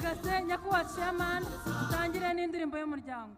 mwahagaze nyakubahwa chairman dutangire n'indirimbo y'umuryango.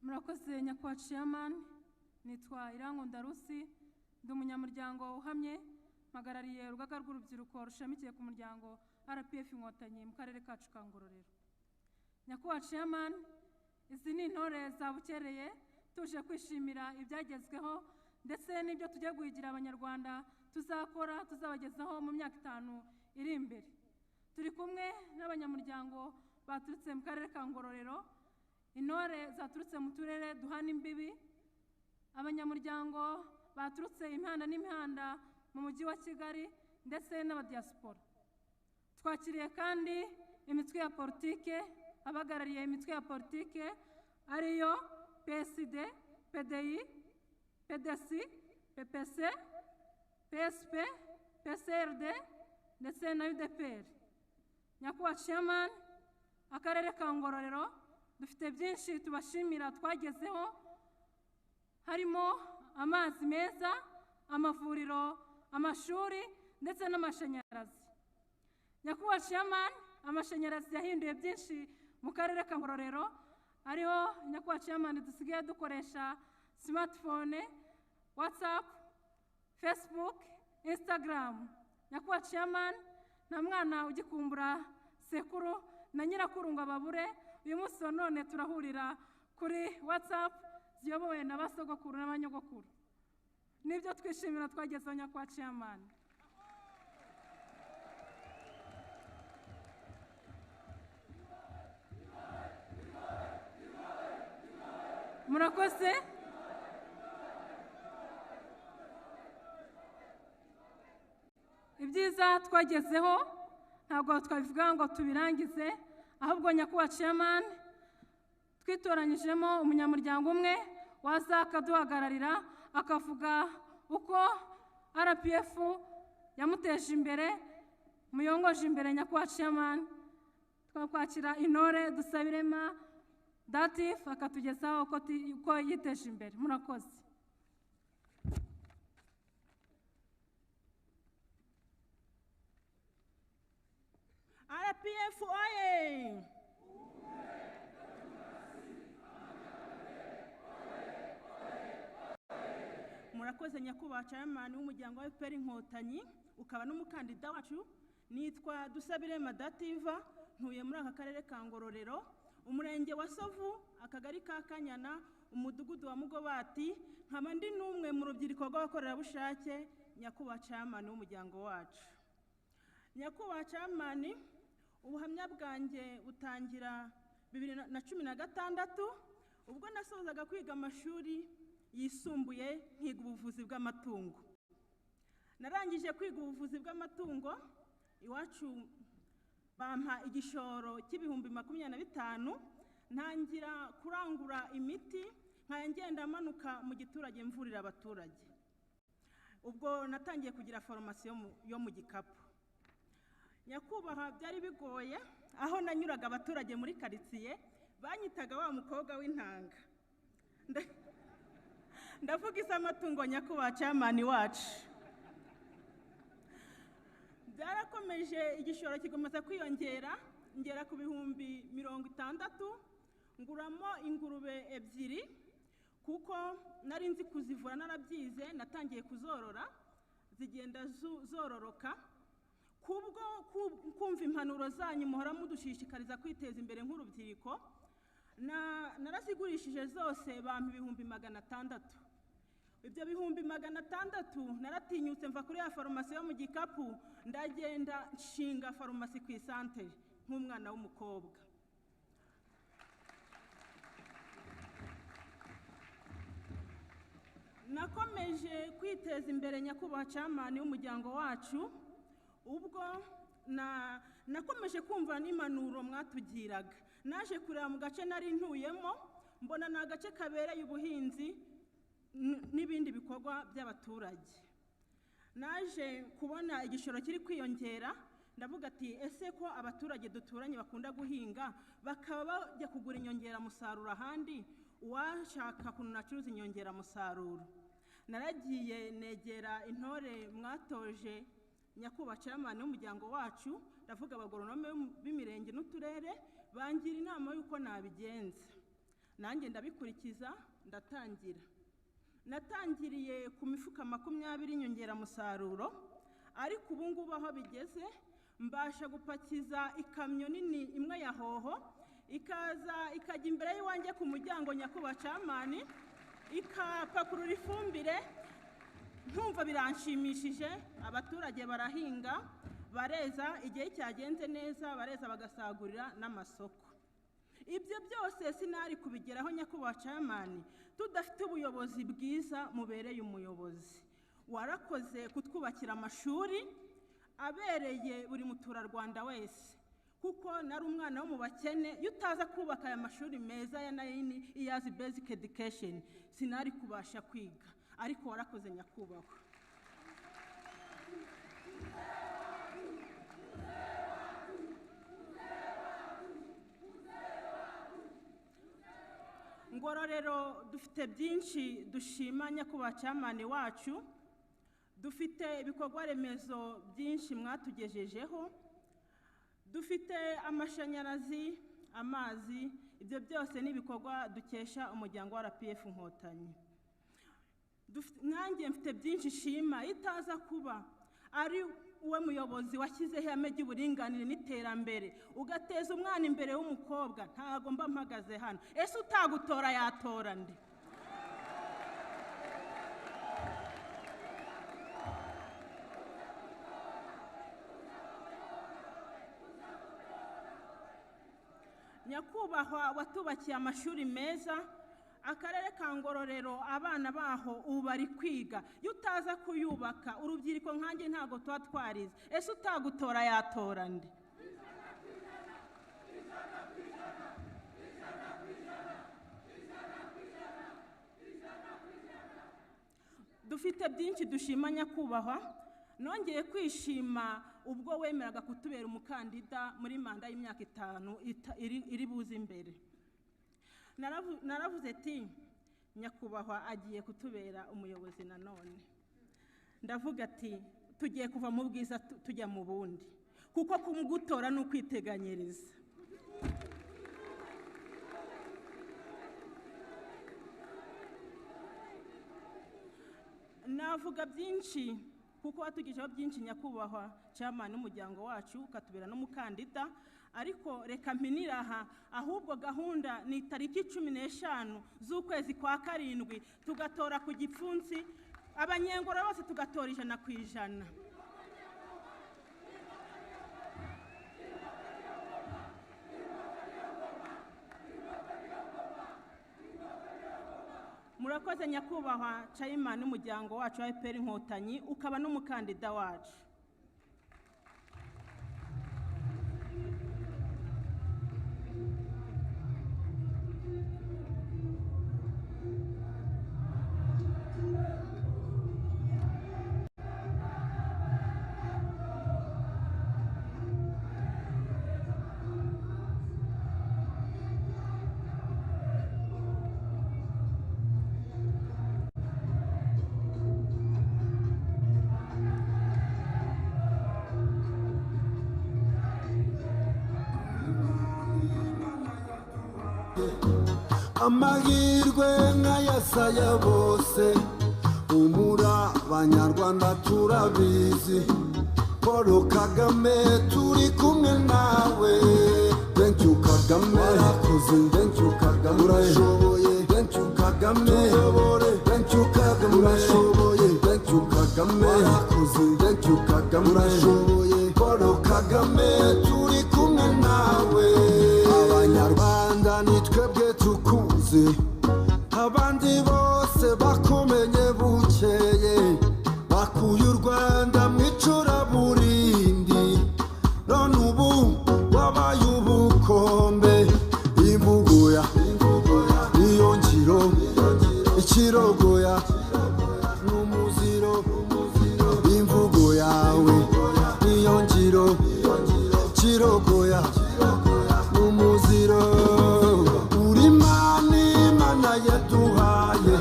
Murakoze nyakubahwa chairman, nitwa Irankunda Rusi, ndi umunyamuryango uhamye mpagarariye urugaga rw'urubyiruko rushamikiye ku muryango RPF Inkotanyi mu karere kacu ka Ngororero. Nyakubahwa chairman, izi ni intore zabukereye tuje kwishimira ibyagezweho ndetse n'ibyo tugiye guhigira abanyarwanda tuzakora tuzabagezaho mu myaka 5 iri imbere. Turi kumwe n'abanyamuryango baturutse mu karere ka Ngororero, intore zaturutse mu turere duhana imbibi, abanyamuryango baturutse imihanda n'imihanda mu mujyi wa Kigali ndetse n'abadiaspora. Twakiriye kandi imitwe ya politike, abagarariye imitwe ya politike ariyo PSD, PDI, PDC, PPC, PSP, PSRD ndetse na UDPR. Nyakubahwa chairman, akarere ka Ngororero dufite byinshi tubashimira twagezeho, harimo amazi meza, amavuriro, amashuri ndetse n'amashanyarazi. Nyakubahwa chairman, amashanyarazi yahinduye byinshi mu karere ka Ngororero, ariho nyakubahwa chairman dusigaye dukoresha smartphone, WhatsApp, Facebook, Instagram. Nyakubahwa chairman, nta mwana ugikumbura sekuru na nyirakuru ngo ababure. Uyu munsi none turahurira kuri WhatsApp ziyobowe na basogokuru n'abanyogokuru. Nibyo twishimira twagezeho nyakubahwa chairman. Murakoze. Ibyiza twagezeho ntabwo twabivuga ngo tubirangize, ahubwo nyakubahwa chairman twitoranyijemo umunyamuryango umwe waza akaduhagararira akavuga uko RPF yamuteje imbere, muyongoje imbere nyakubahwa chairman, twakwakira intore Dusabirema Datif akatugezaho uko yiteje imbere. Murakoze. RPF oye! Murakoze nyakubahwa chairman w'umuryango wa FPR Inkotanyi ukaba n'umukandida wacu. Nitwa Dusabirema Dativa, ntuye muri aka karere ka Ngororero, umurenge wa Sovu, akagari ka Kanyana, umudugudu wa Mugobati. Nkaba ndi n'umwe mu rubyiruko rw'abakorerabushake nyakubahwa chairman w'umuryango wacu. Nyakubahwa chairman, ubuhamya bwanjye butangira 2016 ubwo nasozaga kwiga amashuri yisumbuye nkiga ubuvuzi bw'amatungo. Narangije kwiga ubuvuzi bw'amatungo, iwacu bampa igishoro cy'ibihumbi 25, ntangira kurangura imiti nkagenda amanuka mu giturage mvurira abaturage. Ubwo natangiye kugira formation yo mu gikapu. Nyakubahwa byari bigoye, aho nanyuraga abaturage muri quartier banyitaga wa mukobwa w'intanga. Ndavuga isa amatungo nyakubahwa chairman wacu. Byarakomeje, igishoro kigomeza kwiyongera, ngera ku bihumbi 60, nguramo ingurube 2 kuko nari nzi kuzivura narabyize. Natangiye kuzorora zigenda zororoka. Kubwo kumva impanuro zanyu muhora mudushishikariza kwiteza imbere nk'urubyiruko, narazigurishije zose bampa ibihumbi 600. Ibyo bihumbi 600 naratinyutse mva kuri ya farumasi yo mu gikapu, ndagenda nshinga farumasi ku isantere nk'umwana w'umukobwa. Nakomeje kwiteza imbere nyakubahwa chairman w'umuryango wacu. Ubwo nakomeje kumva n'impanuro mwatugiraga. Naje kureba mu gace nari ntuyemo, mbona ni agace kabereye ubuhinzi n'ibindi bikorwa by'abaturage. Naje kubona igishoro kiri kwiyongera, ndavuga ati ese ko abaturage duturanye bakunda guhinga bakaba bajya kugura inyongera musaruro ahandi, uwashaka kuntu nacuruza inyongera musaruro. Naragiye negera intore mwatoje nyakubahwa chairman w'umuryango wacu, ndavuga abagoronome b'imirenge n'uturere, bangira inama y'uko nabigenza. Nanjye ndabikurikiza, ndatangira. Natangiriye ku mifuka 20 inyongera musaruro, ariko ubu ngubu aho bigeze mbasha gupakiza ikamyo nini imwe ya hoho, ikajya imbere y'iwanjye ku muryango nyakubahwa chairman, ikapakurura ifumbire. Ntumva biranshimishije, abaturage barahinga, bareza, igihe cyagenze neza bareza bagasagurira n'amasoko. Ibyo byose sinari kubigeraho nyakubahwa chairman tudafite ubuyobozi bwiza mubereye umuyobozi. Warakoze kutwubakira amashuri abereye buri muturarwanda wese, kuko nari umwana wo mu bakene. Iyo utaza kubaka aya mashuri meza ya 9 years basic education sinari kubasha kwiga, ariko warakoze nyakubahwa. Ngororero dufite byinshi dushima nyakubahwa chairman wacu. Dufite ibikorwa remezo byinshi mwatugejejeho, dufite amashanyarazi, amazi. Ibyo byose ni ibikorwa dukesha umuryango wa RPF Inkotanyi. Nanjye mfite byinshi shima, itaza kuba ari uwe muyobozi washyizeho ihame ry'uburinganire n'iterambere, ugateza umwana imbere w'umukobwa, ntago mba mpagaze hano. Ese utagutora yatora nde? Nyakubahwa watubakiye amashuri meza, akarere ka Ngororero abana baho ubu bari kwiga. Iyo utaza kuyubaka, urubyiruko nkanjye ntago tuba twarize. Ese utagutora yatora nde? Dufite byinshi dushima nyakubahwa. Nongeye kwishima ubwo wemeraga kutubera umukandida muri manda y'imyaka 5 iri buze imbere. Naravuze ati nyakubahwa agiye kutubera umuyobozi nanone. Ndavuga ati tugiye kuva mu bwiza tujya mu bundi, kuko kumugutora no kwiteganyiriza. Navuga byinshi kuko watugijeho byinshi nyakubahwa chairman n'umuryango wacu ukatubera n'umukandida, ariko reka mpiniraha ahubwo gahunda ni tariki 15 z'ukwezi kwa 7 tugatora ku gipfunsi, abanyengoro bose tugatora 100%. Murakoze nyakubahwa chairman n'umuryango wacu wa FPR Inkotanyi ukaba n'umukandida wacu. Amahirwe nk'ayasaya bose, umura abanyarwanda turabizi. Paul Kagame turi kumwe nawe. Thank you Kagame, warakoze. Thank you Kagame, urashoboye. Thank you Kagame, thank you Kagame, urashoboye. Thank you Kagame, warakoze. Thank you Kagame, urashoboye. Paul Kagame turi kumwe nawe. Abanyarwanda ni twebwe tukuze, abandi bose bakumenye bukeye, bakuye u Rwanda mw'icuraburindi, none ubu wabaye ubukombe. Imvugoya niyo ngiro, ikirogoya n'umuziro. Imvugo yawe niyo ngiro, kirogoya n'umuziro. Uri Imana yaduhaye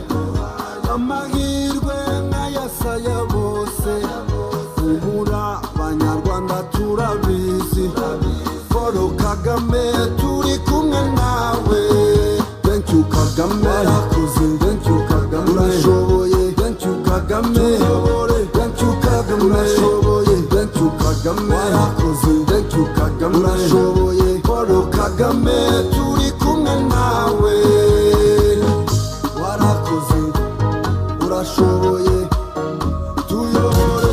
amahirwe nk'ayasaya bose, umura abanyarwanda turabizi. Paul Kagame turi kumwe nawe. Thank you Kagame, warakoze. Thank you Kagame, urashoboye. Thank you Kagame, thank you Kagame, urashoboye. Thank you Kagame, warakoze. Thank you Kagame, urashoboye. Paul Kagame turi kumwe nawe. Warakoze, urashoboye, tuyobore.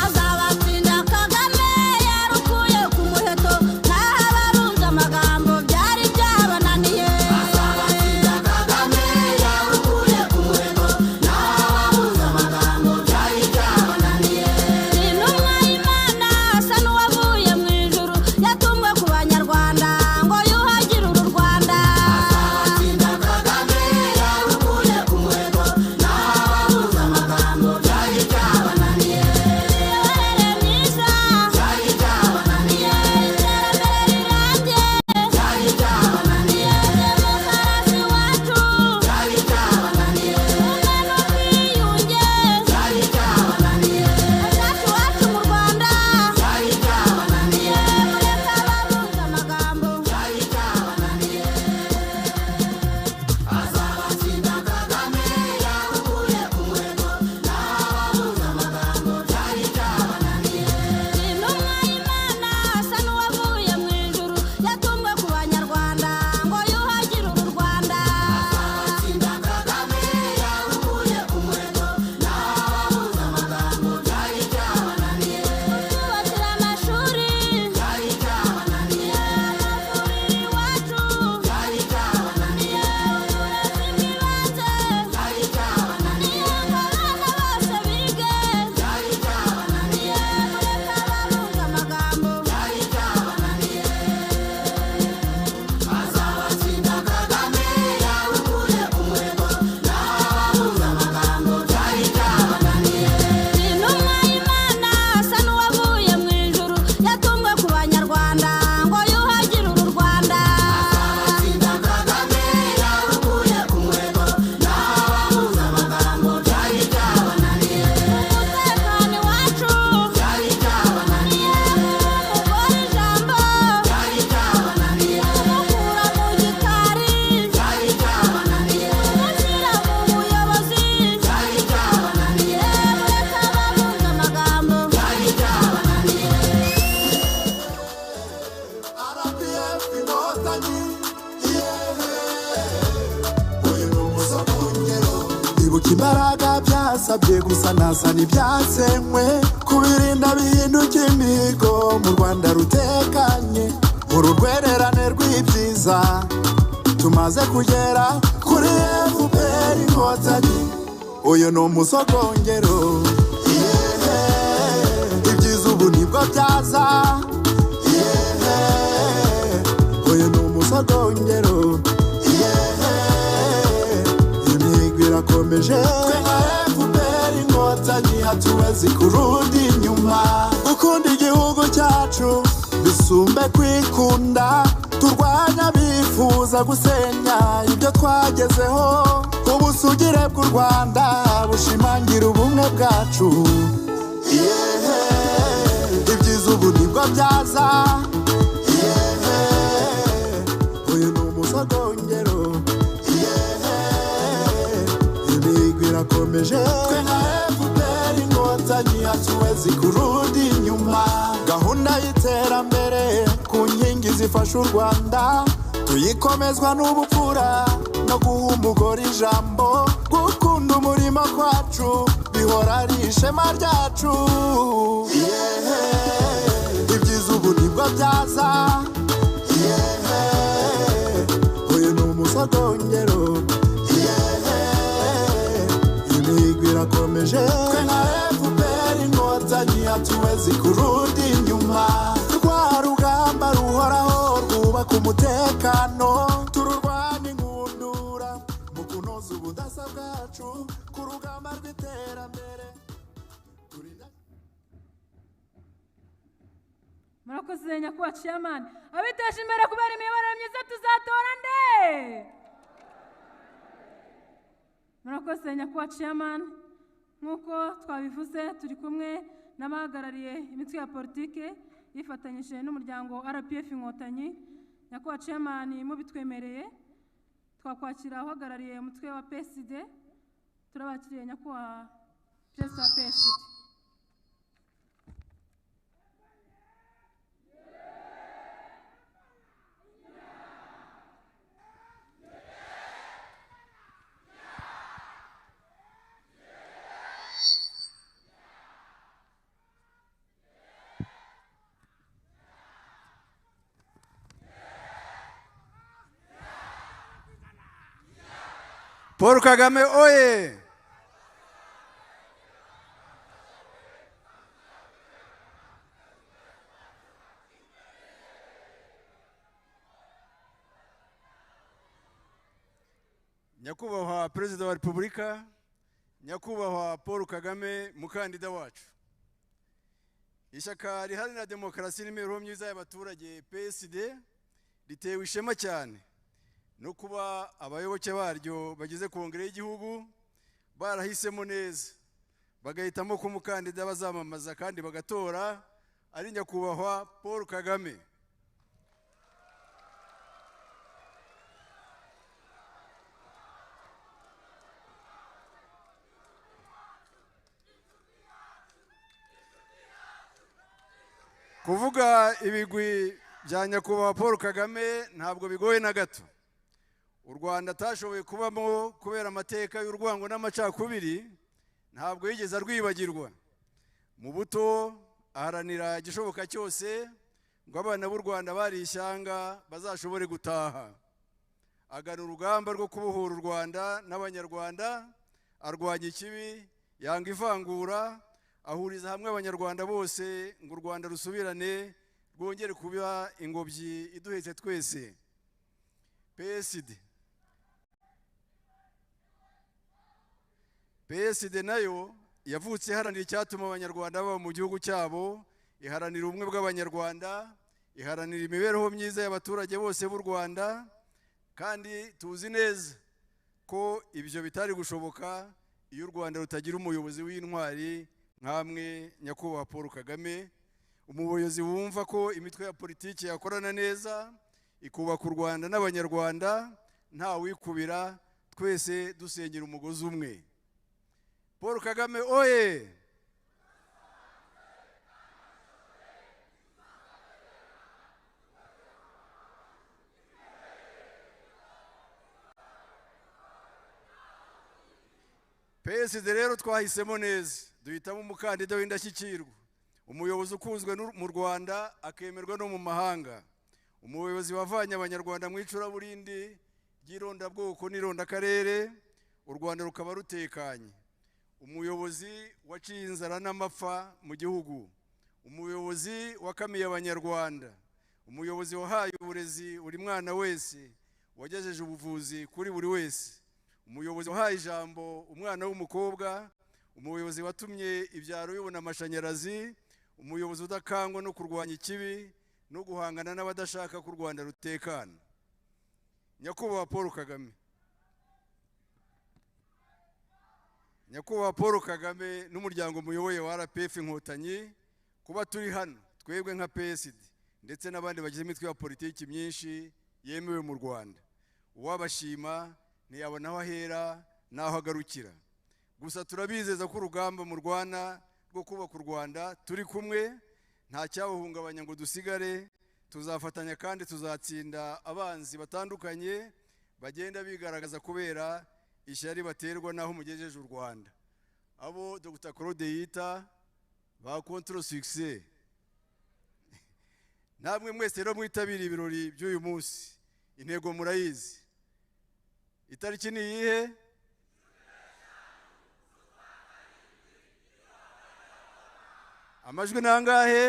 Azabatsinda Kagame yarukuye ku muheto, ntabaruza amagambo byari byabananiye. Azabatsinda Kagame yarukuye ku muheto, ntabaruza amagambo byari byabananiye. twasabye gusanasana ibyasenywe kubirinda bihinduka imihigo mu Rwanda rutekanye uru rwererane rw'ibyiza tumaze kugera kuri FPR Inkotanyi uyu ni umusogongero ibyiza ubu nibwo byaza uyu ni umusogongero imihigo irakomeje twe nka FPR Inkotanyi hatuwezi kurudi inyuma gukunda igihugu cyacu bisumbe kwikunda turwanya bifuza gusenya ibyo twagezeho ubusugire bw'u Rwanda bushimangira ubumwe bwacu ibyiza ubu nibwo byaza uyu ni umusogongero imihigo irakomeje twe nka FPR Inkotanyi hatuwezi kurudi inyuma gahunda y'iterambere ku nkingi zifasha u Rwanda tuyikomezwa n'ubupfura no guha umugore ijambo gukunda umurimo kwacu bihora ari ishema ryacu ibyiza ubu nibwo byaza uyu ni umusogongero imihigo irakomeje twe nka FPR Inkotanyi hatuwezi kurudi inyuma rwa rugamba ruhoraho rwubaka umutekano tururwanya inkundura mu kunoza ubudasa bwacu ku rugamba rw'iterambere murakoze nyakubahwa chairman abiteje imbere kubera imiyoborere myiza tuzatora nde murakoze nyakubahwa chairman nk'uko twabivuze turi kumwe n'abahagarariye imitwe ya politike yifatanyije n'umuryango RPF Inkotanyi nyakubahwa chairman mubitwemereye twakwakira uhagarariye umutwe wa PSD turabakiriye nyakubahwa perezida wa PSD Paul Kagame oye! Nyakubahwa Perezida wa Repubulika, Nyakubahwa Paul Kagame mukandida wacu. Ishyaka riharanira demokarasi n'imibereho myiza y'abaturage PSD ritewe ishema cyane no kuba abayoboke baryo bagize kongere y'igihugu barahisemo neza bagahitamo ko umukandida bazamamaza kandi bagatora ari nyakubahwa Paul Kagame. Kuvuga ibigwi bya nyakubahwa Paul Kagame ntabwo bigoye na gato. U Rwanda atashoboye kubamo kubera amateka y'urwango n'amacakubiri ntabwo yigeze arwibagirwa. Mu buto aharanira igishoboka cyose ngo abana b'u Rwanda bari ishyanga bazashobore gutaha. Agana urugamba rwo kubohora u Rwanda n'abanyarwanda, arwanya ikibi, yanga ivangura, ahuriza hamwe abanyarwanda bose ngo u Rwanda rusubirane rwongere kuba ingobyi iduhetse twese. PSD nayo yavutse iharanira icyatuma abanyarwanda baba mu gihugu cyabo, iharanira ubumwe bw'abanyarwanda, iharanira imibereho myiza y'abaturage bose b'u Rwanda, kandi tuzi neza ko ibyo bitari gushoboka iyo u Rwanda rutagira umuyobozi w'intwari nkamwe nyakubahwa Paul Kagame, umuyobozi wumva ko imitwe ya politiki yakorana neza ikubaka u Rwanda n'abanyarwanda nta wikubira, twese dusenyera umugozi umwe. Paul Kagame oye! PSD rero twahisemo neza, duhitamo umukandida w'indashyikirwa, umuyobozi ukunzwe mu Rwanda akemerwa no mu mahanga, umuyobozi wavanye abanyarwanda mu icuraburindi ry'irondabwoko n'irondakarere, u Rwanda rukaba rutekanye, umuyobozi waciye inzara n'amapfa mu gihugu, umuyobozi wakamiye abanyarwanda, umuyobozi wahaye uburezi buri mwana wese, wagejeje ubuvuzi kuri buri wese, umuyobozi wahaye ijambo umwana w'umukobwa, umuyobozi watumye ibyaro bibona amashanyarazi, umuyobozi udakangwa no kurwanya ikibi no guhangana n'abadashaka ko u Rwanda rutekana. Nyakubahwa Paul Kagame, Nyakubahwa Paul Kagame n'umuryango muyoboye wa RPF Inkotanyi, kuba turi hano twebwe nka PSD ndetse n'abandi bagize imitwe ya politiki myinshi yemewe mu Rwanda, uwabashima ntiyabona aho ahera n'aho agarukira. Gusa turabizeza ko urugamba mu Rwanda rwo kubaka u Rwanda turi kumwe, nta cyawuhungabanya ngo dusigare, tuzafatanya kandi tuzatsinda abanzi batandukanye bagenda bigaragaza kubera ishyari baterwa naho mugejeje u Rwanda, abo Dr. Claude yita ba contre succès. Namwe mwese rero mwitabira ibirori by'uyu munsi, intego murayizi, itariki ni iyihe? Amajwi nangahe?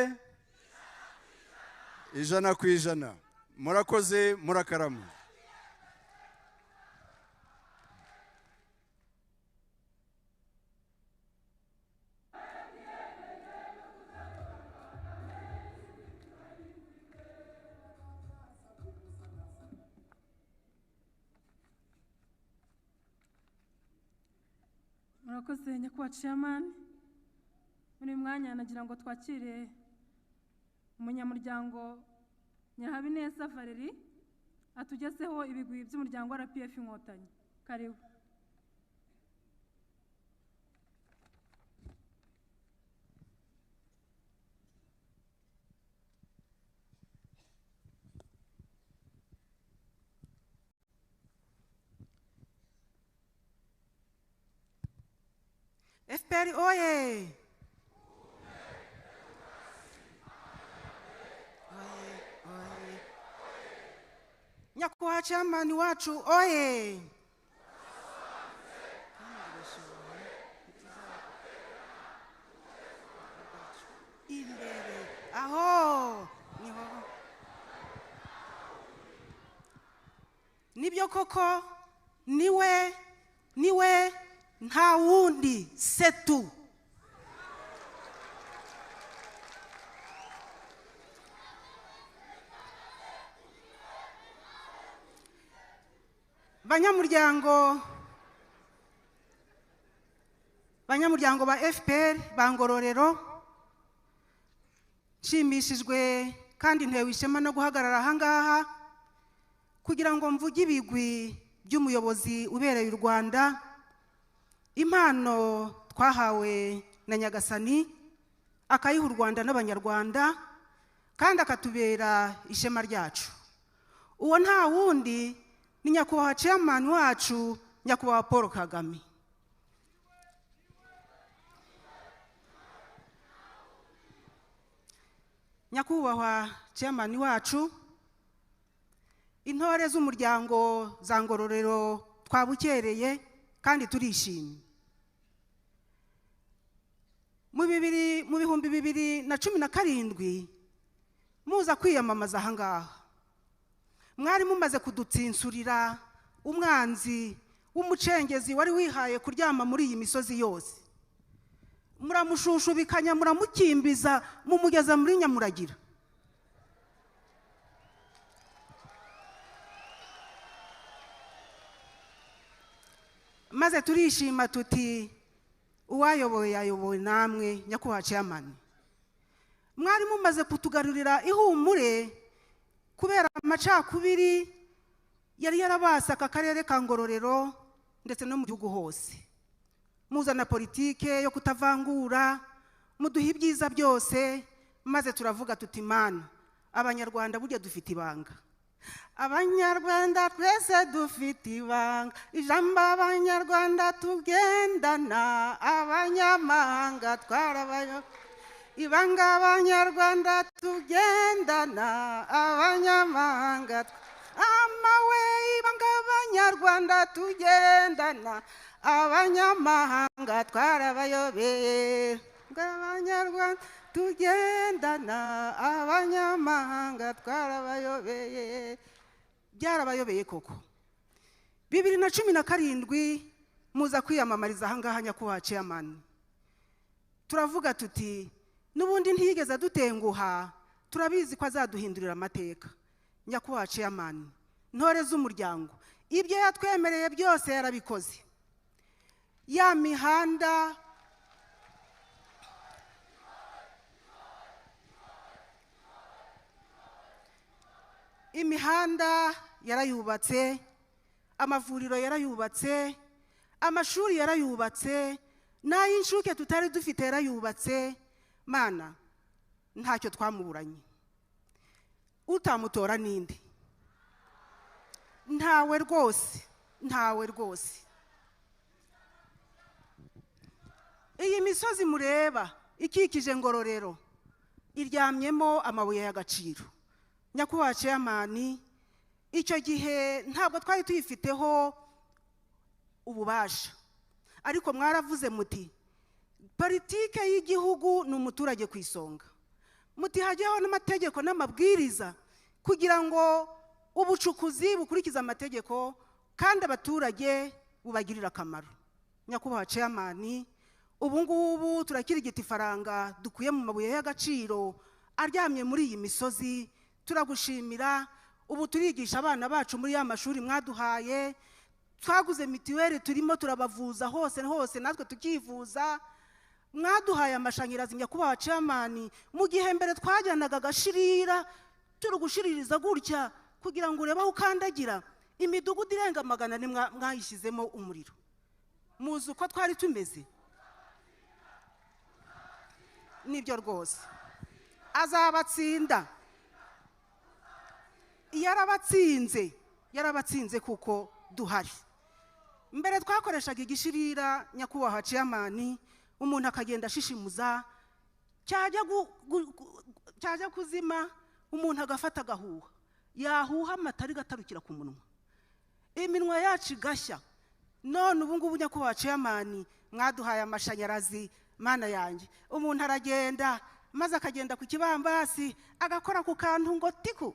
100%. Murakoze, murakarama. Murakoze Nyakubahwa Chairman. Muri mwanya nagira ngo twakire umunyamuryango Nyahabineza Valerie atugezeho ibigwi by'umuryango wa RPF Inkotanyi. Karibu. FPR oye! Nyakubahwa Chairman wacu oye! Imbere aho niho nibyo koko, niwe nta wundi, setu. Banyamuryango ba FPR ba Ngororero, nshimishijwe kandi ntewe ishema no guhagarara ahangaha kugira ngo mvuge ibigwi by'umuyobozi ubereye u Rwanda, impano twahawe na Nyagasani akayiha u Rwanda n'abanyarwanda kandi akatubera ishema ryacu. Uwo nta wundi ni Nyakubahwa Chairman wacu, Nyakubahwa Paul Kagame. Nyakubahwa Chairman wacu, intore z'umuryango za Ngororero twabukereye kandi turishimye. Mu 2017 muza kwiyamamaza ahangaha, mwari mumaze kudutsinsurira umwanzi w'umucengezi wari wihaye kuryama muri iyi misozi yose, muramushushubikanya, muramukimbiza, mumugeza muri Nyamuragira. Maze turishima tuti uwayoboye yayoboye namwe Nyakubahwa Chairman. Mwari mumaze kutugarurira ihumure kubera amacakubiri yari yarabasa aka karere ka Ngororero ndetse no mu gihugu hose. Muzana politike yo kutavangura, muduha ibyiza byose, maze turavuga tuti Mana, abanyarwanda burya dufite ibanga. abanyarwanda twese dufite ibanga ijambo abanyarwanda tugendana abanyamahanga twarabayo ibanga abanyarwanda tugendana abanyamahanga amawe ibanga abanyarwanda tugendana abanyamahanga twarabayobeye abanyarwanda tugendana abanyamahanga twarabayobeye byarabayobeye koko 2017 muza kwiyamamariza ahangaha nyakubahwa chairman turavuga tuti nubundi ntiyigeze adutenguha turabizi ko azaduhindurira amateka nyakubahwa chairman ntore z'umuryango ibyo yatwemereye byose yarabikoze ya mihanda imihanda yarayubatse amavuriro yarayubatse amashuri yarayubatse n'ay'inshuke tutari dufite yarayubatse mana ntacyo twamuburanye utamutora ninde ntawe rwose iyi misozi mureba ikikije Ngororero iryamyemo amabuye y'agaciro nyakubahwa chairman icyo gihe ntabwo twari tuyifiteho ububasha ariko mwaravuze muti politike y'igihugu ni umuturage ku isonga muti hajyaho n'amategeko n'amabwiriza kugira ngo ubucukuzi bukurikiza amategeko kandi abaturage bubagirira akamaro nyakubahwa chairman ubu ngubu turakirigita ifaranga dukuye mu mabuye y'agaciro aryamye muri iyi misozi turagushimira ubu turigisha abana bacu muri ya mashuri mwaduhaye twaguze mitiweli turimo turabavuza hose natwe tukivuza mwaduhaye amashanyarazi nyakubahwa chairman mu gihe mbere twajyanaga agashirira turugushiririza gutya kugira ngo urebe aho ukandagira imidugudu irenga 100 mwayishyizemo umuriro muzi uko twari tumeze nibyo rwose azabatsinda yarabatsinze kuko duhari mbere twakoreshaga igishirira nyakubahwa chairman umuntu akagenda ashishimuza cyajya kuzima umuntu agafata agahuha yahuha amatari gatarukira ku munwa iminwa yacu igashya none ubu ngubu nyakubahwa chairman mwaduhaye amashanyarazi mana yanjye umuntu aragenda maze akagenda ku kibambasi agakora ku kantu ngo tiku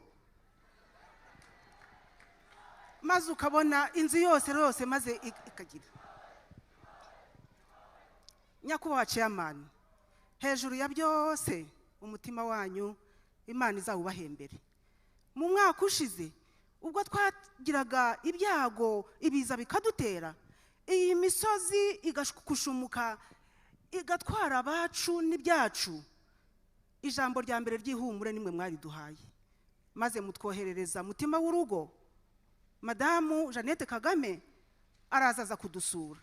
maze ukabona inzu yose maze ikagira nyakubahwa chairman hejuru ya byose umutima wanyu Imana izawubahembere mu mwaka ushize ubwo twagiraga ibyago ibiza bikadutera iyi misozi igakushumuka igatwara abacu n'ibyacu ijambo rya mbere ry'ihumure nimwe mwari duhaye maze mutwoherereza mutima w'urugo Madamu Jeannette Kagame arazaza kudusura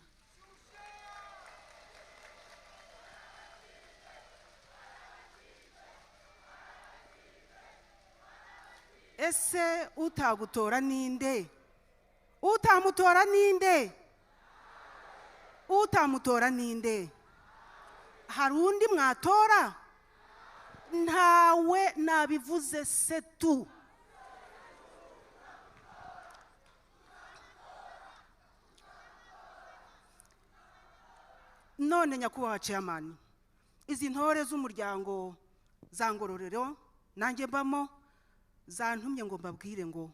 ese utagutora ninde utamutora ninde hari undi mwatora ntawe nabivuze setu none nyakubahwa chairman izi ntore z'umuryango za Ngororero nanjye mbamo zantumye ngo mbabwire ngo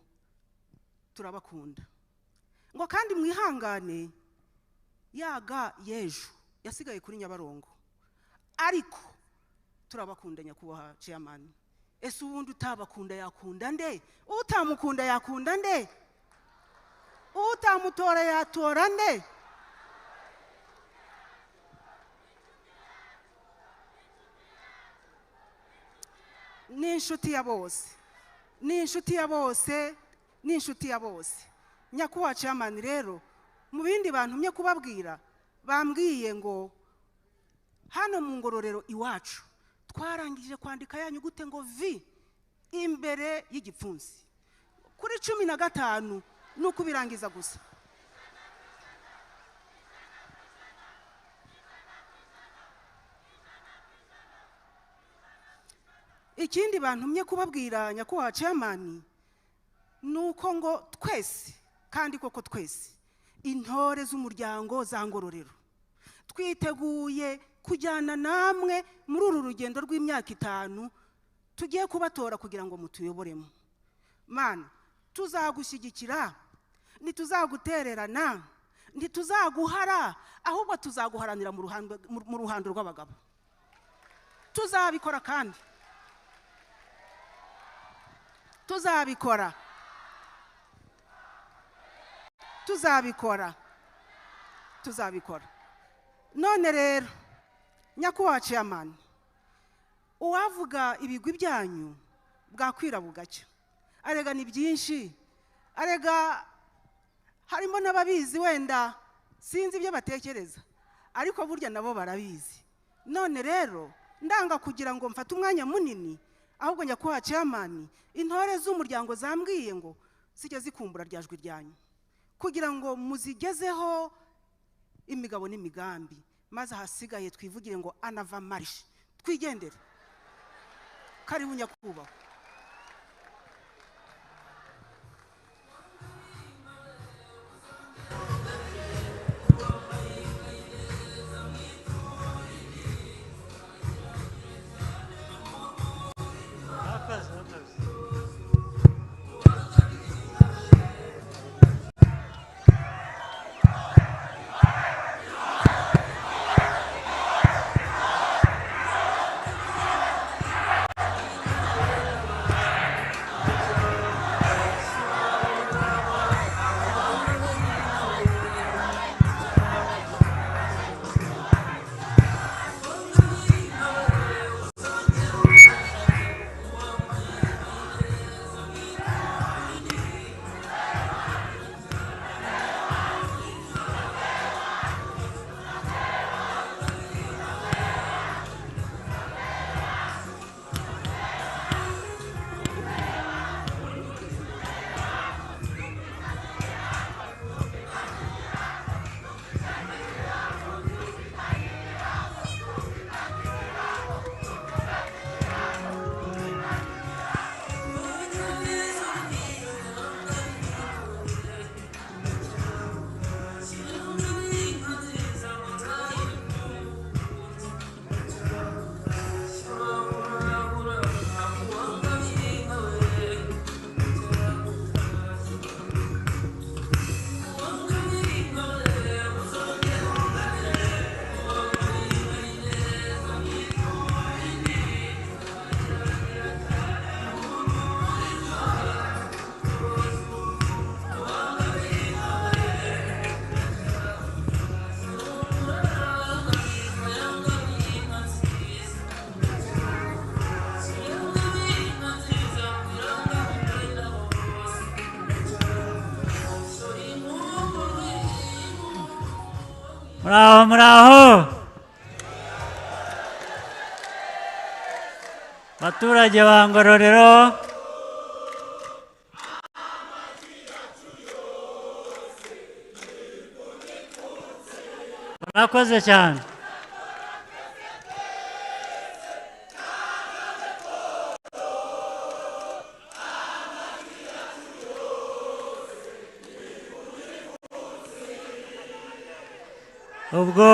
turabakunda ngo kandi mwihangane yaga yejo yasigaye kuri Nyabarongo ariko turabakunda nyakubahwa chairman ese ubundi utabakunda yakunda nde utamukunda yakunda nde utamutora yatora nde ni inshuti ya bose nyakubahwa chairman rero mu bindi bantumye kubabwira bambwiye ngo hano mu Ngororero iwacu twarangije kwandika ya nyugute ngo V imbere y'igipfunsi kuri 15 ni ukubirangiza gusa. Ikindi bantumye kubabwira nyakubahwa chairman nuko ngo twese kandi koko twese intore z'umuryango za Ngororero twiteguye kujyana namwe muri uru rugendo rw'imyaka 5 tugiye kubatora kugira ngo mutuyoboremo. Mana, tuzagushyigikira, ntituzagutererana, ntituzaguhara, ahubwo tuzaguharanira mu ruhando rw'abagabo. Tuzabikora kandi tuzabikora none rero nyakubahwa chairman, uwavuga ibigwi byanyu bwakwira bugacya. Arega ni byinshi, arega harimo n'ababizi wenda sinzi ibyo batekereza, ariko burya nabo barabizi. None rero ndanga kugira ngo mfate umwanya munini, ahubwo nyakubahwa chairman, intore z'umuryango zambwiye ngo sijya zikumbura ryajwi ryanyu kugira ngo muzigezeho imigabo n'imigambi, maze hasigaye twivugire ngo anava marche twigendere. Karibu nyakubahwa. Muraho baturage ba Ngororero, murakoze cyane. ubwo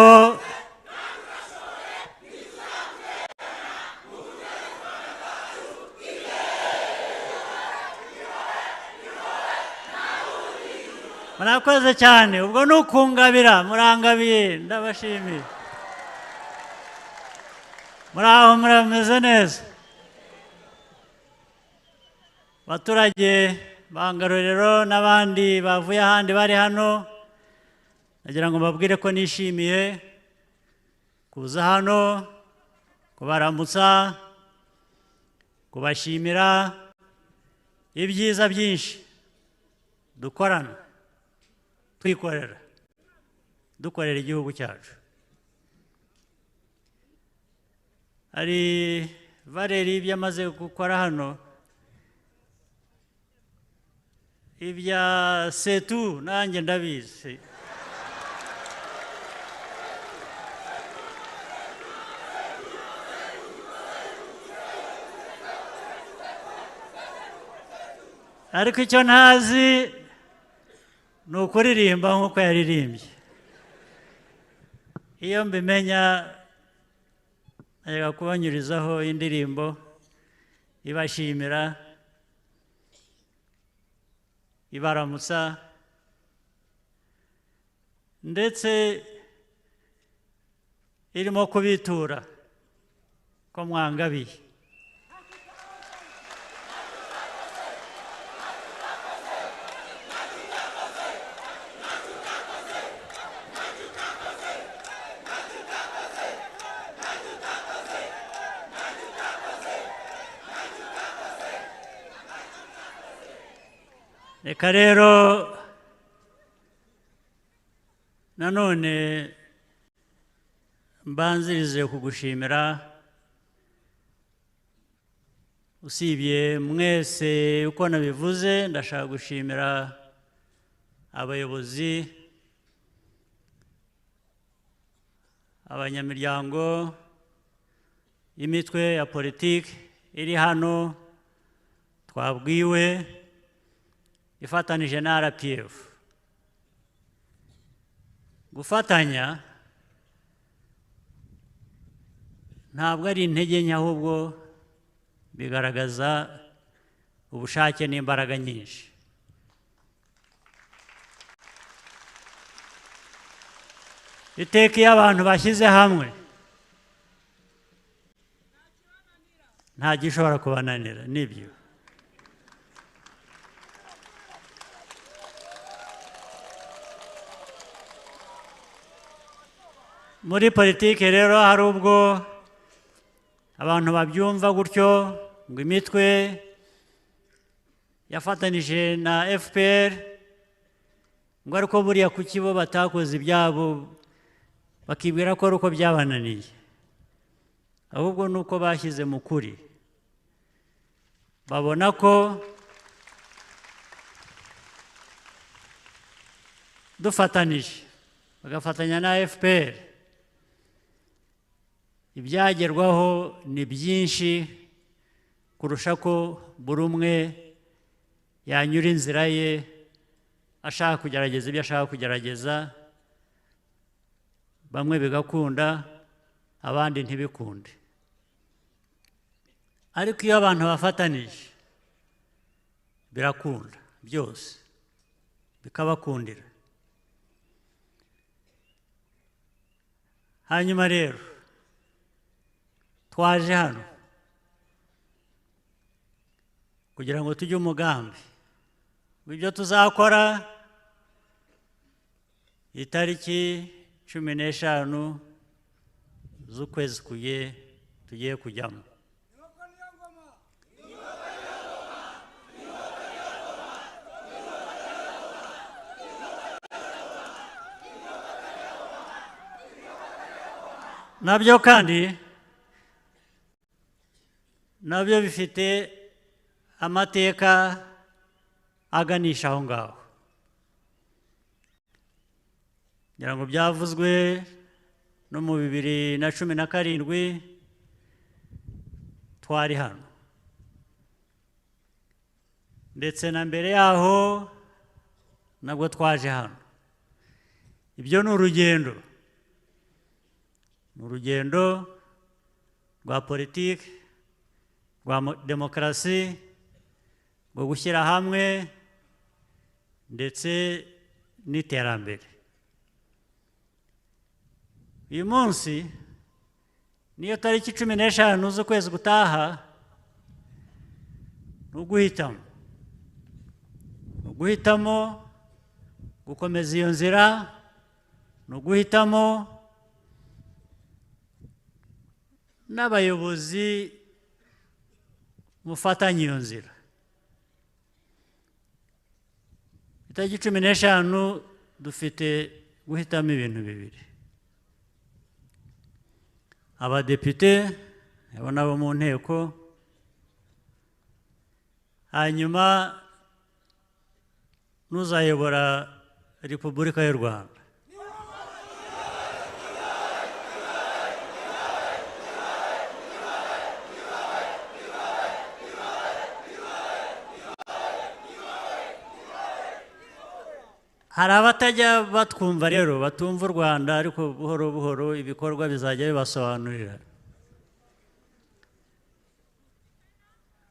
murakoze cyane, ubwo ni ukungabira, murangabiye, ndabashimiye. Muraho, murameze neza baturage ba Ngororero n'abandi bavuye ahandi bari hano. Nagira ngo mbabwire ko nishimiye kuza hano kubaramutsa, kubashimira ibyiza byinshi dukorana, twikorera, dukorera igihugu cyacu. Hari Valeri ibyo amaze gukora hano, ibya setu nanjye ndabizi. Ariko icyo ntazi ni ukuririmba nk'uko yaririmbye. Iyo mbimenya najyaga kubanyurizaho indirimbo ibashimira, ibaramutsa, ndetse irimo kubitura ko mwangabiye. Reka rero nanone mbanzirize kugushimira, usibye mwese uko nabivuze, ndashaka gushimira abayobozi, abanyamiryango, imitwe ya politiki iri hano twabwiwe ifatanije na RPF. Gufatanya ntabwo ari intege nke, ahubwo bigaragaza ubushake n'imbaraga nyinshi. Iteka iyo abantu bashyize hamwe nta gishobora kubananira, nibyo. Muri politiki rero hari ubwo abantu babyumva gutyo, ngo imitwe yafatanije na FPR, ngo ariko buriya kuki bo batakoze ibyabo, bakibwira ko ari uko byabananiye. Ahubwo ni uko bashyize mu kuri, babona ko dufatanije bagafatanya na FPR ibyagerwaho ni byinshi kurusha ko buri umwe yanyura inzira ye ashaka kugerageza ibyo ashaka kugerageza, bamwe bigakunda abandi ntibikunde. Ariko iyo abantu bafatanije birakunda byose, bikabakundira. Hanyuma rero twaje hano kugira ngo tujye umugambi w'ibyo tuzakora itariki 15 z'ukwezi tugiye kujyamo. Nabyo kandi nabyo bifite amateka aganisha aho ngaho. Ngira ngo byavuzwe no mu 2017 twari hano, ndetse na mbere yaho nabwo twaje hano. Ibyo ni urugendo rwa politiki, rwa demokarasi, rwo gushyira hamwe ndetse n'iterambere. Uyu munsi niyo tariki 15 z'ukwezi gutaha, ni uguhitamo gukomeza iyo nzira, ni uguhitamo n'abayobozi mufatanye iyo nzira. Itariki 15 dufite guhitamo ibintu bibiri: abadepite abo nabo mu nteko, hanyuma n'uzayobora Repubulika y'u Rwanda. Hari abatajya batwumva rero batumva u Rwanda, ariko buhoro buhoro ibikorwa bizajya bibasobanurira.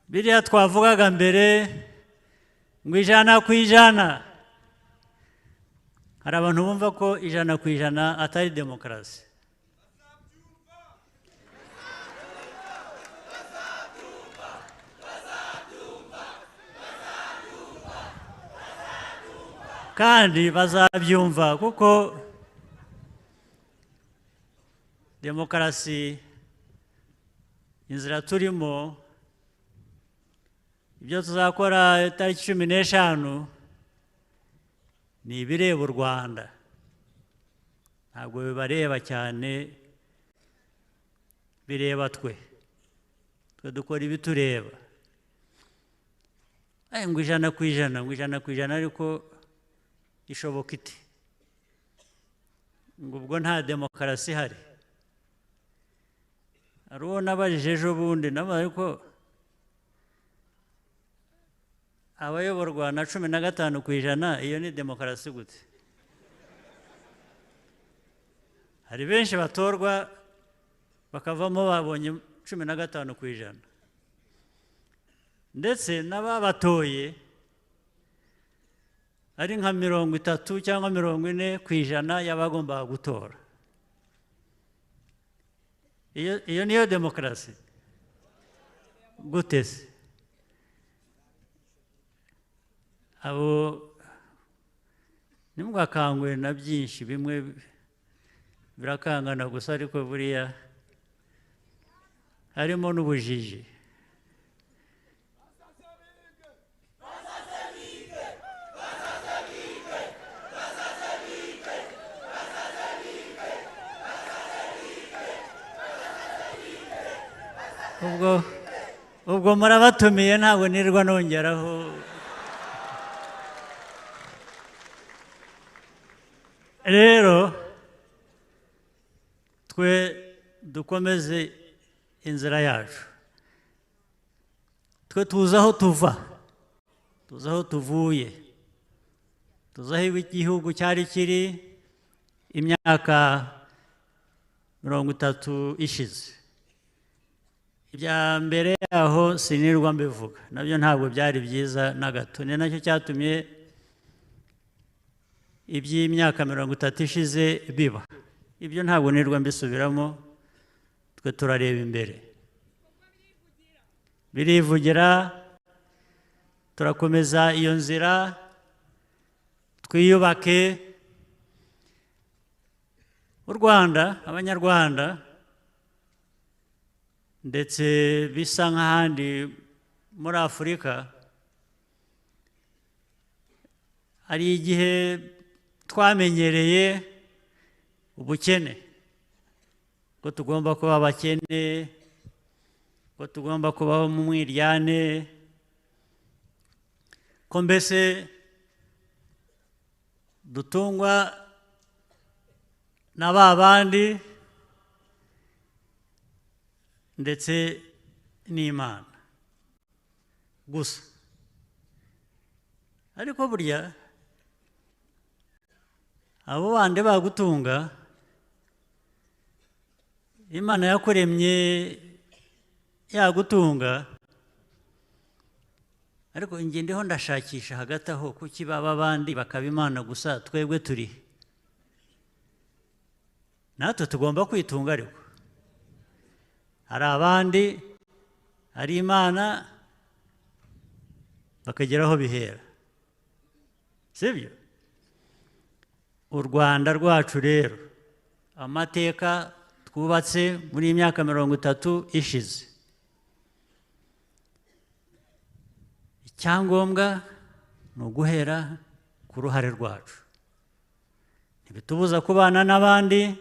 Biriya twavugaga mbere ngo 100%, hari abantu bumva ko 100% atari demokarasi. Kandi bazabyumva kuko demokarasi inzira turimo, ibyo tuzakora itariki 15 ni ibireba u Rwanda, ntabwo bibareba cyane, bireba twe dukora ibitureba. Ngo 100%, ngo 100%, ariko ishoboka iti ngo ubwo nta demokarasi ihari. Hari uwo nabajije ejo bundi ariko abayoborwa na 15%, iyo ni demokarasi gute? Hari benshi batorwa bakavamo babonye 15%, ndetse n'ababatoye ari nka 30 cyangwa 40% y'abagombaga gutora. Iyo niyo demokarasi gute se? Abo nimugakangwe na byinshi, bimwe birakangana gusa, ariko buriya harimo n'ubujiji. Ubwo murabatumiye, ntabwo nirwa nongeraho. Rero twe dukomeze inzira yacu, twe tuzi aho tuva, tuzi aho tuvuye, tuzi aho igihugu cyari kiri imyaka 30 ishize. Ibya mbere yaho sinirwa mbivuga, nabyo ntabwo byari byiza na gato. Ni nacyo cyatumye iby'imyaka 30 ishize biba. Ibyo ntabwo nirwa mbisubiramo, twe turareba imbere, birivugira. Turakomeza iyo nzira, twiyubake u Rwanda, Abanyarwanda, ndetse bisa nk'ahandi muri Afurika. Hari igihe twamenyereye ubukene, ko tugomba kuba abakene, ko tugomba kubaho mu mwiryane, ko mbese dutungwa na ba bandi ndetse n'Imana gusa. Ariko burya abo bandi bagutunga, Imana yakuremye yagutunga, ariko njye ndiho ndashakisha hagati aho, kuki baba abandi bakaba Imana gusa, twebwe turi natwe tugomba kwitunga. Ariko hari abandi, hari Imana, bakagera aho bihera, sibyo? U Rwanda rwacu rero, amateka twubatse muri imyaka 30 ishize, icyangombwa ni uguhera ku ruhare rwacu. Ntibitubuza kubana n'abandi,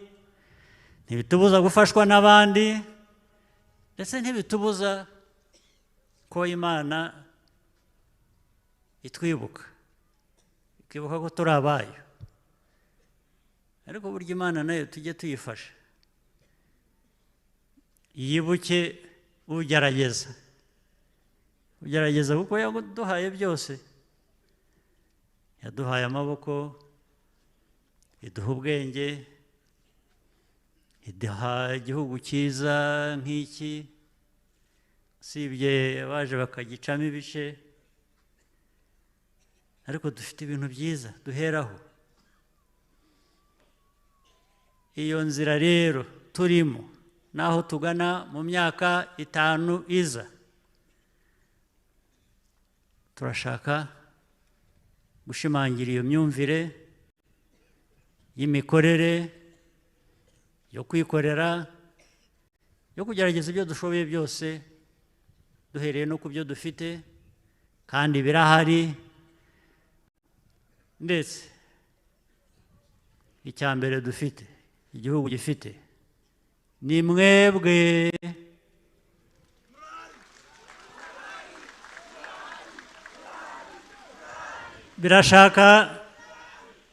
ntibitubuza gufashwa n'abandi, ndetse ntibitubuza ko Imana itwibuka. tukibuka ko turi abayo, ariko burya Imana nayo tujye tuyifasha, yibuke ugerageza kuko yaduhaye byose, yaduhaye amaboko, iduha ubwenge, iduha igihugu cyiza nk'iki, usibye abaje bakagicamo ibice, ariko dufite ibintu byiza duheraho. Iyo nzira rero turimo naho tugana mu myaka 5 iza, turashaka gushimangira iyo myumvire y'imikorere, yo kwikorera, yo kugerageza ibyo dushoboye byose, duhereye no ku byo dufite kandi birahari, ndetse icya mbere dufite, igihugu gifite, ni mwebwe. Birashaka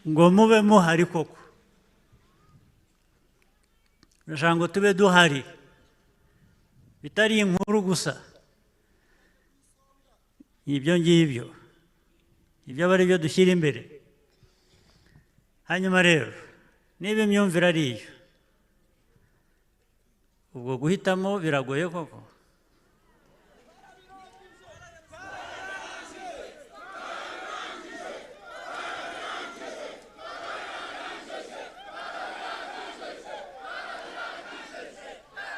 ngo mube muhari koko, birashaka ngo tube duhari, bitari inkuru gusa. Ibyo ngibyo ibyo aba ari byo dushyira imbere. Hanyuma rero niba imyumvire ari iyo, ubwo guhitamo biragoye koko.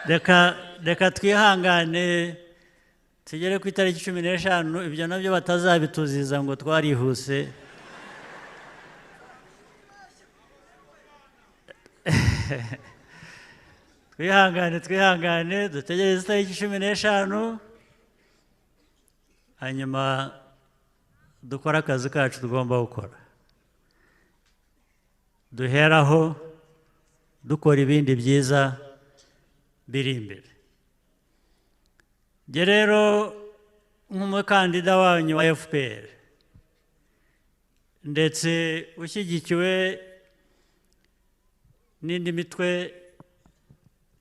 Reka twihangane tugere ku itariki 15, ibyo nabyo batazabituziza ngo twarihuse. twihangane dutegereze itariki 15, hanyuma dukore akazi kacu tugomba gukora, duheraho dukora ibindi byiza biri imbere. Njye rero nk'umukandida wanyu wa FPR, ndetse ushyigikiwe n'indi mitwe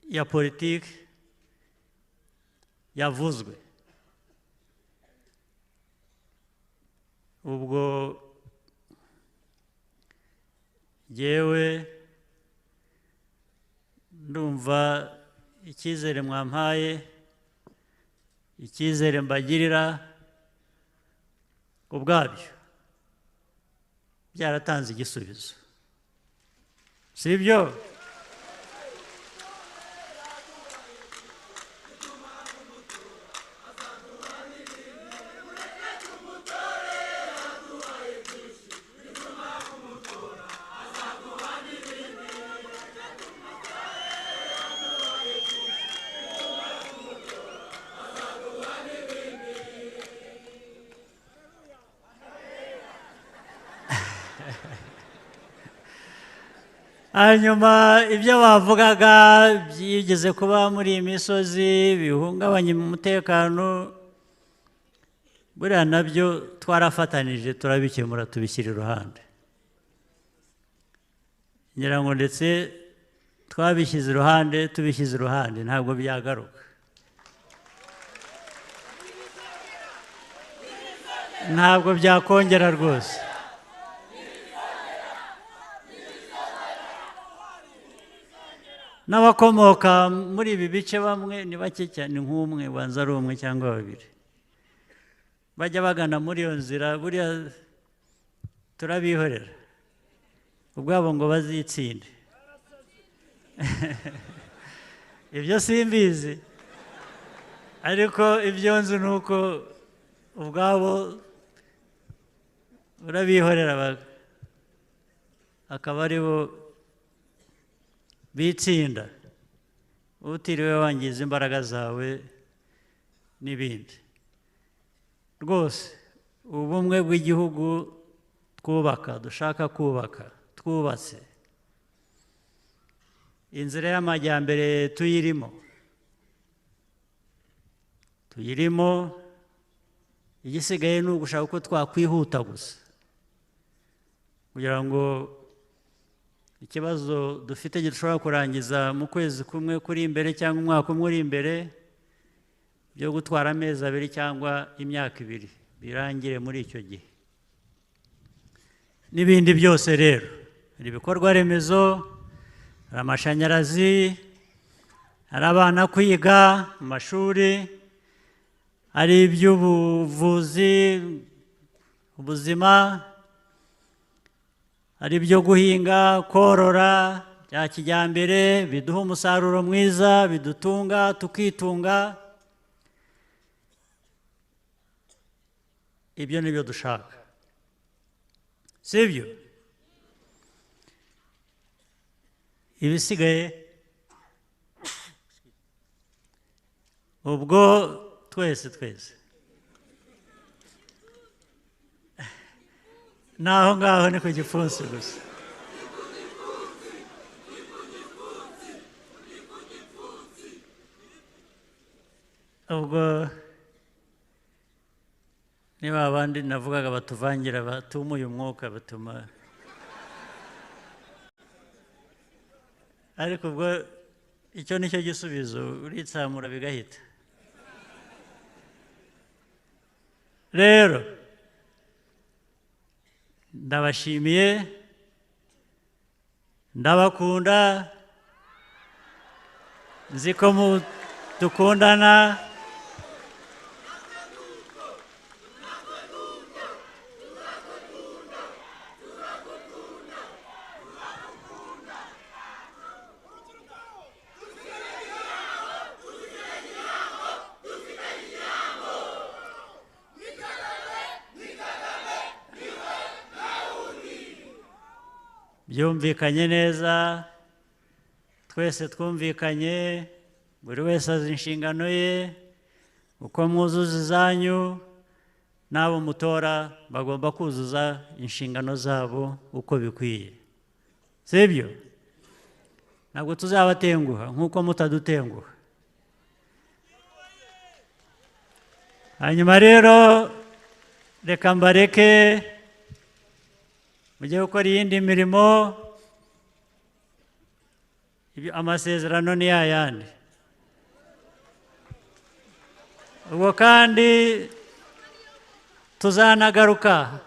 ya politiki yavuzwe, ubwo jyewe ndumva icyizere mwampaye, icyizere mbagirira ubwabyo byaratanze igisubizo, si byo? Hanyuma ibyo bavugaga byigeze kuba muri iyi misozi bihungabanya umutekano, buriya nabyo twarafatanije turabikemura tubishyira iruhande. Ngira ngo ndetse twabishyize iruhande, tubishyize iruhande ntabwo byagaruka, ntabwo byakongera rwose. N'abakomoka muri ibi bice bamwe ni bake cyane, nk'umwe banza ari umwe cyangwa babiri, bajya bagana muri iyo nzira, buriya turabihorera ubwabo ngo bazitsinde. Ibyo simbizi, ariko ibyo nzi ni uko ubwabo urabihorera akaba ari bo bitsinda, utiriwe wangiza imbaraga zawe n'ibindi. Rwose ubumwe bw'igihugu twubaka, dushaka kubaka, twubatse, inzira y'amajyambere tuyirimo, igisigaye ni ugushaka uko twakwihuta gusa, kugira ngo ikibazo dufite gishobora kurangiza mu kwezi kumwe kuri imbere cyangwa umwaka umwe uri imbere, byo gutwara amezi 2 cyangwa imyaka 2 birangire muri icyo gihe. N'ibindi byose rero, hari ibikorwa remezo, hari amashanyarazi, hari abana kwiga mu mashuri, hari iby'ubuvuzi, ubuzima, hari ibyo guhinga, korora bya kijyambere biduha umusaruro mwiza, bidutunga tukitunga. Ibyo nibyo dushaka, sibyo? Ibisigaye ubwo twese naho ngaho ni ku gipfunsi gusa. Ubwo niba abandi navugaga batuvangira batumuye umwuka batuma, ariko ubwo icyo nicyo gisubizo, uritsamura bigahita. Rero ndabashimiye, ndabakunda, nzi ko dukundana. Byumvikanye neza, twese twumvikanye, buri wese azi inshingano ye, uko mwuzuza izanyu, n'abo mutora bagomba kuzuza inshingano zabo uko bikwiye, sibyo? Ntabwo tuzabatenguha nk'uko mutadutenguha. Hanyuma rero reka mbareke mujye gukora iyindi mirimo. Amasezerano ni yayandi. Ubwo kandi tuzanagaruka.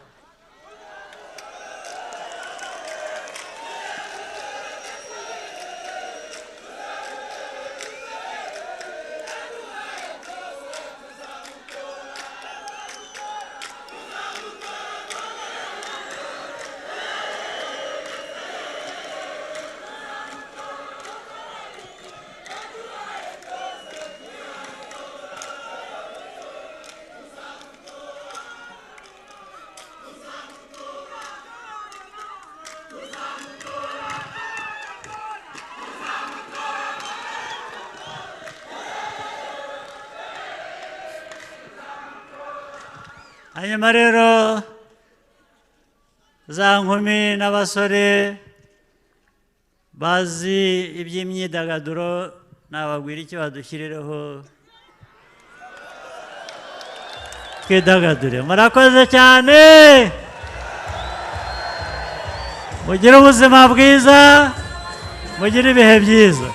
Hanyuma rero za nkumi n'abasore bazi iby'imyidagaduro nababwira icyo badushyirireho twidagadure. Murakoze cyane, mugire ubuzima bwiza, mugire ibihe byiza.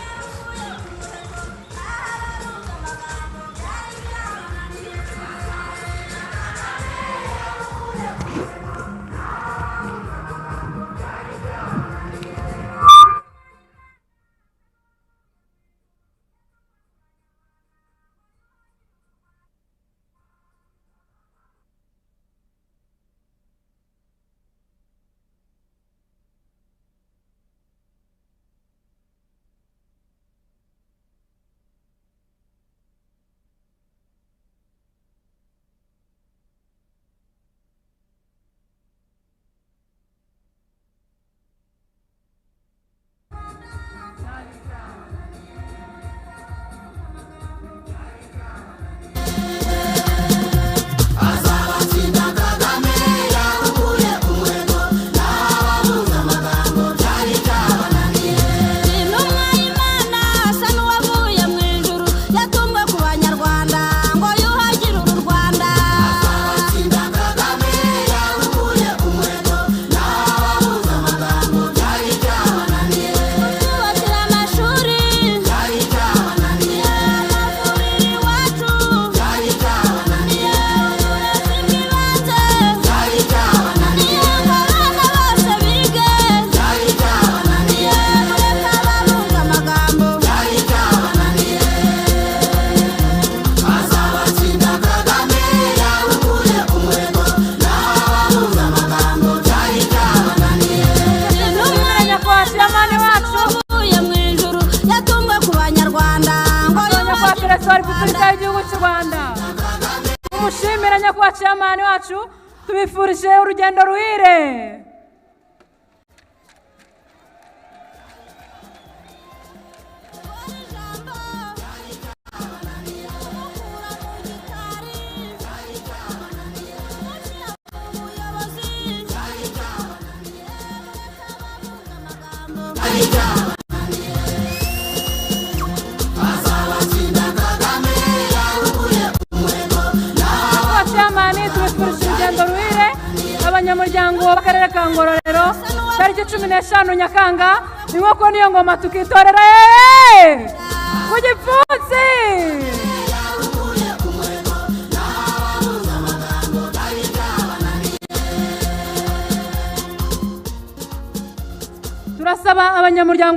tumushimire nyakubahwa chairman wacu tubifurije urugendo ruhire. Abanyamuryango b'akarere ka Ngororero tariki 15 Nyakanga inkoko niyo ngoma tukitorera ku gipfunsi. Turasaba abanyamuryango